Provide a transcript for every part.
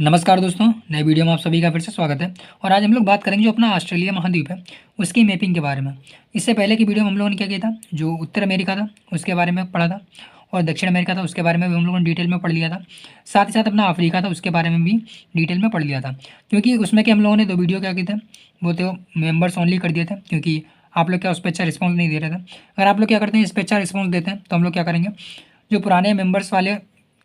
नमस्कार दोस्तों, नए वीडियो में आप सभी का फिर से स्वागत है। और आज हम लोग बात करेंगे जो अपना ऑस्ट्रेलिया महाद्वीप है उसकी मैपिंग के बारे में। इससे पहले की वीडियो में हम लोगों ने क्या किया था, जो उत्तर अमेरिका था उसके बारे में पढ़ा था, और दक्षिण अमेरिका था उसके बारे में भी हम लोगों ने डिटेल में पढ़ लिया था। साथ ही साथ अपना अफ्रीका था उसके बारे में भी डिटेल में पढ़ लिया था। क्योंकि उसमें कि हम लोगों ने दो वीडियो क्या किए थे, वो तो मेम्बर्स ओनली कर दिए थे, क्योंकि आप लोग क्या उस पर अच्छा रिस्पॉन्स नहीं दे रहे थे। अगर आप लोग क्या करते हैं, इस पर अच्छा रिस्पॉन्स देते हैं तो हम लोग क्या करेंगे, जो पुराने मेंबर्स वाले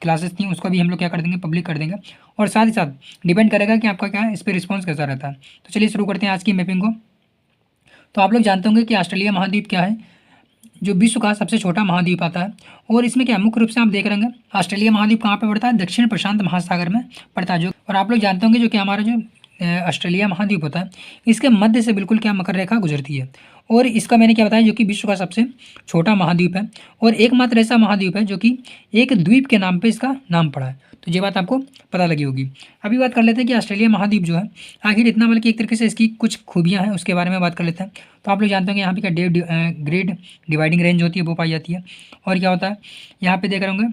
क्लासेस थी उसको भी हम लोग क्या कर देंगे, पब्लिक कर देंगे। और साथ ही साथ डिपेंड करेगा कि आपका क्या है, इस पर रिस्पॉन्स कैसा रहता है। तो चलिए शुरू करते हैं आज की मैपिंग को। तो आप लोग जानते होंगे कि ऑस्ट्रेलिया महाद्वीप क्या है, जो विश्व का सबसे छोटा महाद्वीप आता है। और इसमें क्या मुख्य रूप से आप देख रहे हैं, ऑस्ट्रेलिया महाद्वीप कहाँ पे पड़ता है, दक्षिण प्रशांत महासागर में पड़ता है। जो और आप लोग जानते होंगे जो कि हमारा जो ऑस्ट्रेलिया महाद्वीप होता है, इसके मध्य से बिल्कुल क्या मकर रेखा गुजरती है। और इसका मैंने क्या बताया, जो कि विश्व का सबसे छोटा महाद्वीप है और एकमात्र ऐसा महाद्वीप है जो कि एक द्वीप के नाम पे इसका नाम पड़ा है। तो ये बात आपको पता लगी होगी। अभी बात कर लेते हैं कि ऑस्ट्रेलिया महाद्वीप जो है आखिर इतना, बल्कि एक तरीके से इसकी कुछ खूबियाँ हैं उसके बारे में बात कर लेते हैं। तो आप लोग जानते होंगे यहाँ पे क्या ग्रेट डिवाइडिंग रेंज होती है वो पाई जाती है। और क्या होता है यहाँ पे देख रहे होंगे,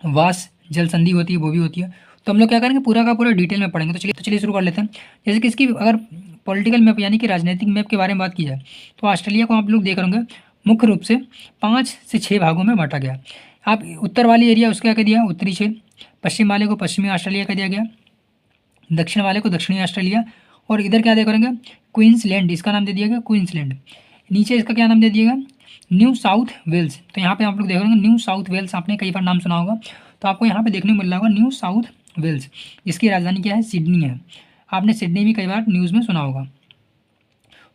वास जल संधि होती है वो भी होती है। तो हम लोग क्या करेंगे, पूरा का पूरा डिटेल में पढ़ेंगे। तो चलिए शुरू कर लेते हैं। जैसे कि इसकी अगर पॉलिटिकल मैप यानी कि राजनीतिक मैप के बारे में बात की जाए, तो ऑस्ट्रेलिया को आप लोग देख रहे होंगे मुख्य रूप से 5 से 6 भागों में बांटा गया। आप उत्तर वाली एरिया उसका क्या कह दिया, उत्तरी क्षेत्र। पश्चिम वाले को पश्चिमी ऑस्ट्रेलिया कह दिया गया। दक्षिण वाले को दक्षिणी ऑस्ट्रेलिया। और इधर क्या देख रहे होंगे, क्वींसलैंड, इसका नाम दे दिया गया क्वींसलैंड। नीचे इसका क्या नाम दे दिया गया, न्यू साउथ वेल्स। तो यहाँ पे आप लोग देख रहे होंगे न्यू साउथ वेल्स, आपने कई बार नाम सुना होगा। तो आपको यहाँ पे देखने को मिल रहा होगा न्यू साउथ वेल्स, जिसकी राजधानी क्या है, सिडनी है। आपने सिडनी भी कई बार न्यूज़ में सुना होगा,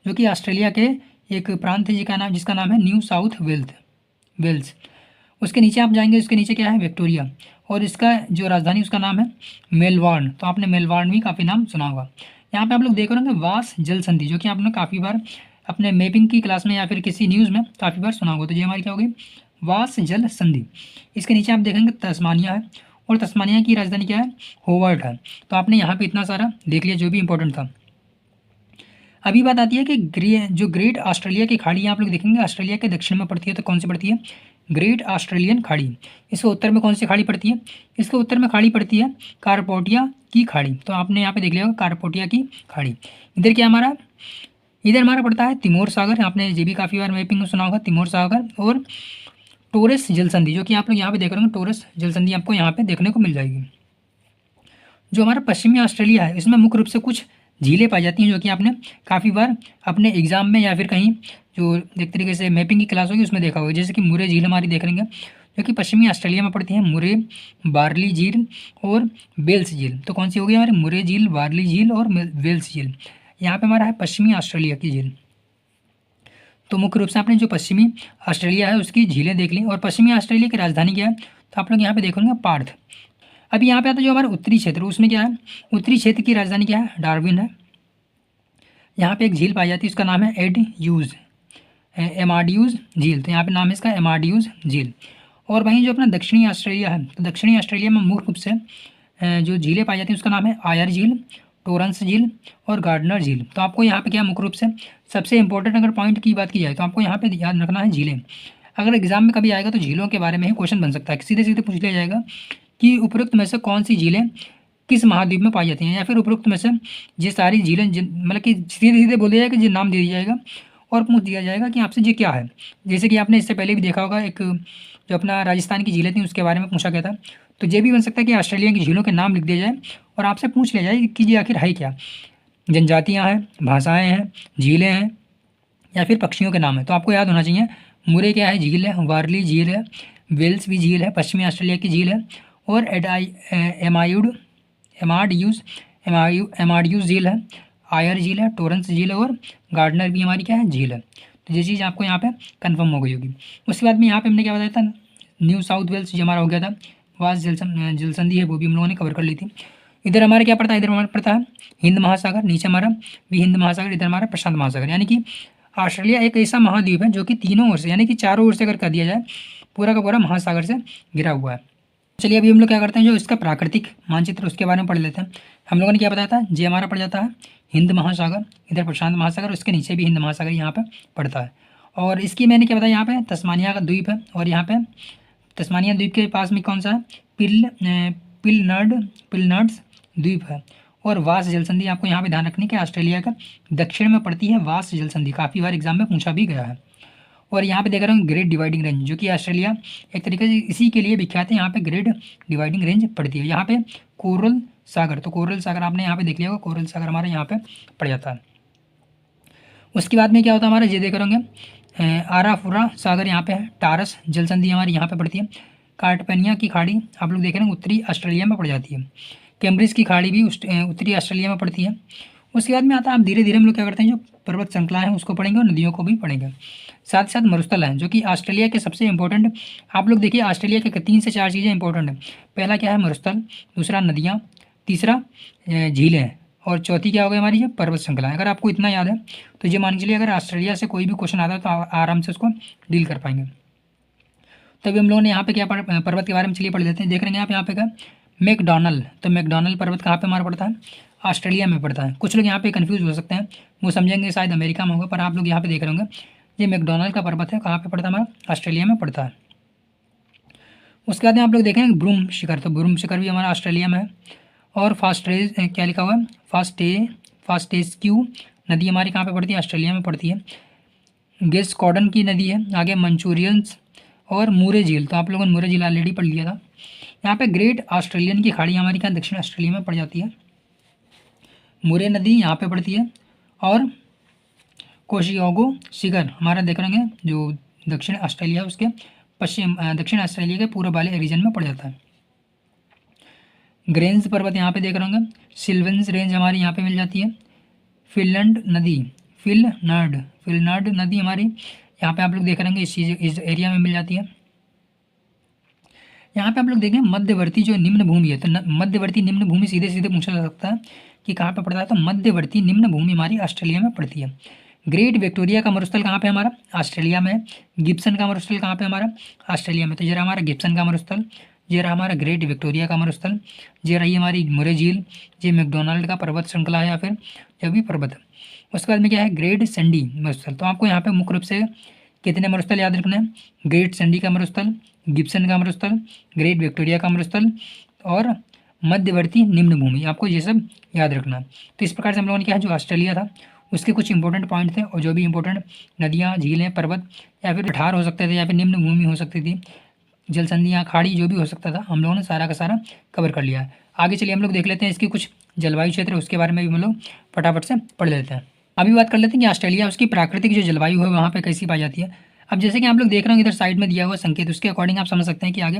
जो कि ऑस्ट्रेलिया के एक प्रांत है जिसका नाम है न्यू साउथ वेल्स। उसके नीचे आप जाएंगे, उसके नीचे क्या है, विक्टोरिया। और इसका जो राजधानी उसका नाम है मेलबर्न। तो आपने मेलबर्न भी काफ़ी नाम सुना होगा। यहाँ पे आप लोग देख रहे होंगे वास जल संधि, जो कि आपने काफ़ी बार अपने मैपिंग की क्लास में या फिर किसी न्यूज़ में काफ़ी बार सुना होगा। तो ये हमारी क्या होगी, वास जल संधि। इसके नीचे आप देखेंगे तस्मानिया है, और तस्मानिया की राजधानी क्या है, होवर्ट है। तो आपने यहाँ पे इतना सारा देख लिया जो भी इंपॉर्टेंट था। अभी बात आती है कि जो ग्रेट ऑस्ट्रेलिया की खाड़ी आप लोग देखेंगे ऑस्ट्रेलिया के दक्षिण में पड़ती है। तो कौन सी पड़ती है, ग्रेट ऑस्ट्रेलियन खाड़ी। इसके उत्तर में कौन सी खाड़ी पड़ती है, इसके उत्तर में खाड़ी पड़ती है कारपोटिया की खाड़ी। तो आपने यहाँ पे देख लिया होगा कारपोटिया की खाड़ी। इधर क्या हमारा, इधर हमारा पड़ता है तिमोर सागर। आपने ये भी काफ़ी बार मैपिंग में सुना होगा, तिमोर सागर। और टोरस जलसंधि, जो कि आप लोग यहाँ पे देख रहे होंगे, टोरस जलसंधि आपको यहाँ पे देखने को मिल जाएगी। जो हमारा पश्चिमी ऑस्ट्रेलिया है, इसमें मुख्य रूप से कुछ झीलें पाई जाती हैं, जो कि आपने काफ़ी बार अपने एग्जाम में या फिर कहीं जो एक तरीके से मैपिंग की क्लास होगी उसमें देखा होगा। जैसे कि मुरे झील हमारी देख लेंगे, जो कि पश्चिमी ऑस्ट्रेलिया में पड़ती है, मुरे, बार्ली झील और वेल्स झील। तो कौन सी होगी हमारी, मुरे झील, बार्ली झील और वेल्स झील। यहाँ पे हमारा है पश्चिमी ऑस्ट्रेलिया की झील। तो मुख्य रूप से आपने जो पश्चिमी ऑस्ट्रेलिया है उसकी झीलें देख ली। और पश्चिमी ऑस्ट्रेलिया की राजधानी क्या है, तो आप लोग यहाँ पे देखोगे पार्थ। अभी यहाँ पे आता है जो हमारा उत्तरी क्षेत्र, उसमें क्या है, उत्तरी क्षेत्र की राजधानी क्या है, डार्विन है। यहाँ पे एक झील पाई जाती है, उसका नाम है एमाड्यूज झील। तो यहाँ पे नाम है इसका एमाड्यूज झील। और वहीं जो अपना दक्षिणी ऑस्ट्रेलिया है, तो दक्षिणी ऑस्ट्रेलिया में मुख्य रूप से जो झीलें पाई जाती हैं उसका नाम है आयर झील, टोरंस झील और गार्डनर झील। तो आपको यहाँ पे क्या मुख्य रूप से सबसे इंपॉर्टेंट अगर पॉइंट की बात की जाए तो आपको यहाँ पे याद रखना है झीलें। अगर एग्जाम में कभी आएगा तो झीलों के बारे में ही क्वेश्चन बन सकता है, सीधे सीधे पूछ लिया जाएगा कि उपरोक्त में से कौन सी झीलें किस महाद्वीप में पाई जाती हैं, या फिर उपरोक्त में से ये सारी झीलें मतलब कि सीधे सीधे बोल दिया जाएगा, ये नाम दे दिया जाएगा और पूछ दिया जाएगा कि आपसे ये क्या है। जैसे कि आपने इससे पहले भी देखा होगा, एक जो अपना राजस्थान की झीलें थी उसके बारे में पूछा गया था। तो ये भी बन सकता है कि ऑस्ट्रेलिया की झीलों के नाम लिख दिया जाए और आपसे पूछ लिया जाए कि ये आखिर है क्या, जनजातियाँ हैं, भाषाएँ हैं, झीलें हैं या फिर पक्षियों के नाम है। तो आपको याद होना चाहिए, मुरे क्या है, झील है, वार्ली झील है, वेल्स भी झील है, पश्चिमी ऑस्ट्रेलिया की झील है, और एमाड्यूज झील है, आयर झील है, टोरंस झील है, और गार्डनर भी हमारी क्या है, झील है। तो ये चीज़ आपको यहाँ पे कंफर्म हो गई होगी। उसके बाद में यहाँ पे हमने क्या बताया था, न्यू साउथ वेल्स जो हमारा हो गया था, वास जलसंधि है वो भी हम लोगों ने कवर कर ली थी। इधर हमारा क्या पड़ता है, इधर हमारा पड़ता है हिंद महासागर, नीचे हमारा भी हिंद महासागर, इधर हमारा प्रशांत महासागर। यानी कि ऑस्ट्रेलिया एक ऐसा महाद्वीप है जो कि तीनों ओर से यानी कि चारों ओर से अगर कर दिया जाए पूरा का पूरा महासागर से घिरा हुआ है। चलिए अभी हम लोग क्या करते हैं, जो इसका प्राकृतिक मानचित्र उसके बारे में पढ़ लेते हैं। हम लोगों ने क्या बताया था, जे हमारा पड़ जाता है हिंद महासागर, इधर प्रशांत महासागर, उसके नीचे भी हिंद महासागर यहाँ पे पड़ता है। और इसकी मैंने क्या बताया, यहाँ पे तस्मानिया का द्वीप है, और यहाँ पे तस्मानिया द्वीप के पास में कौन सा है, पिलनर्ड्स द्वीप है। और वास जल संधि आपको यहाँ पे ध्यान रखनी कि ऑस्ट्रेलिया का दक्षिण में पड़ती है वास जल संधि, काफ़ी बार एग्जाम में पूछा भी गया है। और यहाँ पे देख रहे हैं ग्रेट डिवाइडिंग रेंज, जो कि ऑस्ट्रेलिया एक तरीके से इसी के लिए विख्यात है। यहाँ पे ग्रेट डिवाइडिंग रेंज पड़ती है। यहाँ पे कोरल सागर, तो कोरल सागर आपने यहाँ पे देख लिया होगा, कोरल सागर हमारे यहाँ पे पड़ जाता है। उसके बाद में क्या होता है हमारा, ये देख रहे होंगे आराफुरा सागर यहाँ पे है। टारस जल संधि हमारी यहाँ पे पड़ती है। कार्टपेनिया की खाड़ी आप लोग देख रहे हैं उत्तरी ऑस्ट्रेलिया में पड़ जाती है। कैम्ब्रिज की खाड़ी भी उत्तरी ऑस्ट्रेलिया में पड़ती है। उसके बाद में आता है, आप धीरे धीरे हम लोग क्या करते हैं, जो पर्वत श्रृंखला है उसको पढ़ेंगे और नदियों को भी पढ़ेंगे। साथ ही साथ मरुस्थल है, जो कि ऑस्ट्रेलिया के सबसे इंपॉर्टेंट, आप लोग देखिए ऑस्ट्रेलिया के 3 से 4 चीज़ें इंपॉर्टेंट है। पहला क्या है, मरुस्थल, दूसरा नदियाँ, तीसरा झीलें, और चौथी क्या हो गई हमारी, ये पर्वत श्रृंखला। अगर आपको इतना याद है तो ये मान के चलिए अगर ऑस्ट्रेलिया से कोई भी क्वेश्चन आता है तो आराम से उसको डील कर पाएंगे। तभी हम लोगों ने यहाँ पे क्या पर्वत के बारे में चलिए पढ़ लेते हैं। देख रहे हैं आप यहाँ पे क्या, मैकडॉनल्ड, तो मैकडॉनल्ड पर्वत कहाँ पे हमारा पड़ता है, ऑस्ट्रेलिया में पड़ता है। कुछ लोग यहाँ पे कंफ्यूज हो सकते हैं, वो समझेंगे शायद अमेरिका में होगा, पर आप लोग यहाँ पे देख रहे होंगे ये मैकडॉनल्ड का पर्वत है, कहाँ पे पड़ता है हमारा, ऑस्ट्रेलिया में पड़ता है। उसके बाद आप लोग देखेंगे ब्रूम शिखर, तो ब्रूम शिखर भी हमारा ऑस्ट्रेलिया में है। और फास्टेज क्या लिखा हुआ है, फास्टेस्क्यू नदी हमारी कहाँ पे पड़ती है, ऑस्ट्रेलिया में पड़ती है। गेस्कॉडन की नदी है, आगे मंचूरियंस और मूरे झील, तो आप लोगों ने मूरे झील ऑलरेडी पढ़ लिया था। यहाँ पे ग्रेट ऑस्ट्रेलियन की खाड़ी हमारी कहाँ, दक्षिण ऑस्ट्रेलिया में पड़ जाती है। मूरे नदी यहाँ पे पड़ती है। और कोशियोगो शिखर हमारा देख रहे हैं जो दक्षिण ऑस्ट्रेलिया उसके पश्चिम दक्षिण ऑस्ट्रेलिया के पूर्व वाले रीजन में पड़ जाता है। ग्रेन्स पर्वत यहाँ पे देख रहे होंगे। सिल्वेंस रेंज हमारी यहाँ पे मिल जाती है। फिनलैंड नदी, फिलनार्ड नदी हमारी यहाँ पे आप लोग देख रहे होंगे इस एरिया में मिल जाती है। यहाँ पे आप लोग देखें मध्यवर्ती जो निम्न भूमि है, तो मध्यवर्ती निम्न भूमि सीधे सीधे पूछा जा सकता है कि कहाँ पे पड़ता है, तो मध्यवर्ती निम्न भूमि हमारी ऑस्ट्रेलिया में पड़ती है। ग्रेट विक्टोरिया का मरुस्थल कहाँ पे हमारा, ऑस्ट्रेलिया में है। गिब्सन का मरुस्थल कहाँ पे हमारा, ऑस्ट्रेलिया में, तो जरा हमारा गिब्सन का मरुस्थल, ये रहा हमारा ग्रेट विक्टोरिया का मरुस्थल, ये रही हमारी मुरे झील, ये मैकडॉनल्ड का पर्वत श्रृंखला है या फिर जो भी पर्वत है। उसके बाद में क्या है, ग्रेट सैंडी मरुस्थल, तो आपको यहाँ पे मुख्य रूप से कितने मरुस्थल याद रखना है, ग्रेट सैंडी का मरुस्थल, गिब्सन का मरुस्थल, ग्रेट विक्टोरिया का मरुस्थल और मध्यवर्ती निम्न भूमि, आपको ये सब याद रखना। तो इस प्रकार से हम लोगों ने क्या है, जो ऑस्ट्रेलिया था उसके कुछ इंपॉर्टेंट पॉइंट थे, और जो भी इंपॉर्टेंट नदियाँ, झीलें, पर्वत या फिर पठार हो सकते थे या फिर निम्न भूमि हो सकती थी, जल संधियाँ, खाड़ी, जो भी हो सकता था, हम लोगों ने सारा का सारा कवर कर लिया है। आगे चलिए हम लोग देख लेते हैं इसकी कुछ जलवायु क्षेत्र, उसके बारे में भी हम लोग फटाफट से पढ़ लेते हैं। अभी बात कर लेते हैं कि ऑस्ट्रेलिया उसकी प्राकृतिक जो जलवायु है वहाँ पे कैसी पाई जाती है। अब जैसे कि आप लोग देख रहे हो इधर साइड में दिया हुआ संकेत, उसके अकॉर्डिंग आप समझ सकते हैं कि आगे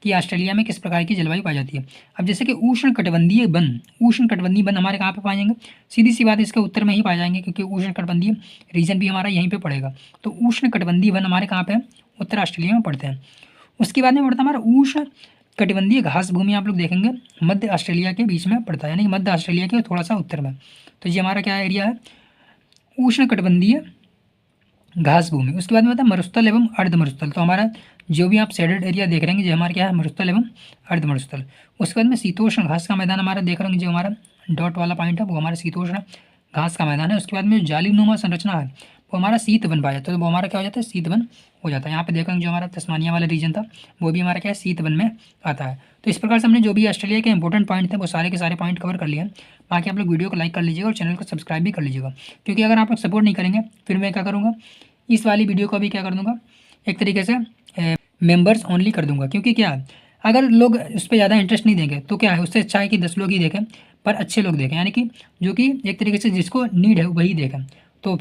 कि ऑस्ट्रेलिया में किस प्रकार की जलवायु पाई जाती है। अब जैसे कि उष्णकटिबंधीय वन हमारे कहाँ पे पाए जाएंगे, सीधी सी बात इसके उत्तर में ही पाए जाएंगे, क्योंकि उष्णकटिबंधीय रीजन भी हमारा यहीं पे पड़ेगा। तो उष्णकटिबंधीय वन हमारे कहाँ पे है, उत्तर ऑस्ट्रेलिया में पड़ते हैं। उसके बाद में पड़ता है हमारा उष्ण कटिबंधीय घास भूमि, आप लोग देखेंगे मध्य ऑस्ट्रेलिया के बीच में पड़ता है, यानी कि मध्य ऑस्ट्रेलिया के थोड़ा सा उत्तर में। तो ये हमारा क्या एरिया है, उष्ण कटिबंधीय घास भूमि। उसके बाद में आता है मरुस्थल एवं अर्ध मरुस्थल, तो हमारा जो भी आप शेडेड एरिया देख रहे हैं जो हमारा क्या है, मरुस्थल एवं अर्ध मरुस्थल। उसके बाद में शीतोष्ण घास का मैदान हमारा देख रहे हैं, जो हमारा डॉट वाला पॉइंट है वो हमारा शीतोष्ण घास का मैदान है। उसके बाद में जालीनुमा संरचना है वो हमारा शीत वन पाया जाता है, तो वो हमारा क्या हो जाता है, शीत वन हो जाता है। यहाँ पे देखेंगे जो हमारा तस्मानिया वाला रीजन था वो भी हमारा क्या है, शीत वन में आता है। तो इस प्रकार से हमने जो भी ऑस्ट्रेलिया के इंपॉर्टेंट पॉइंट थे वो सारे के सारे पॉइंट कवर कर लिए हैं। बाकी आप लोग वीडियो को लाइक कर लीजिएगा और चैनल को सब्सक्राइब भी कर लीजिएगा, क्योंकि अगर आप लोग सपोर्ट नहीं करेंगे फिर मैं क्या करूँगा, इस वाली वीडियो को भी क्या कर दूँगा, एक तरीके से मेंबर्स ओनली कर दूँगा। क्योंकि क्या है, अगर लोग उस पर ज़्यादा इंटरेस्ट नहीं देंगे तो क्या है, उससे अच्छा है कि 10 लोग ही देखें पर अच्छे लोग देखें, यानी कि जो कि एक तरीके से जिसको नीड है वही देखें।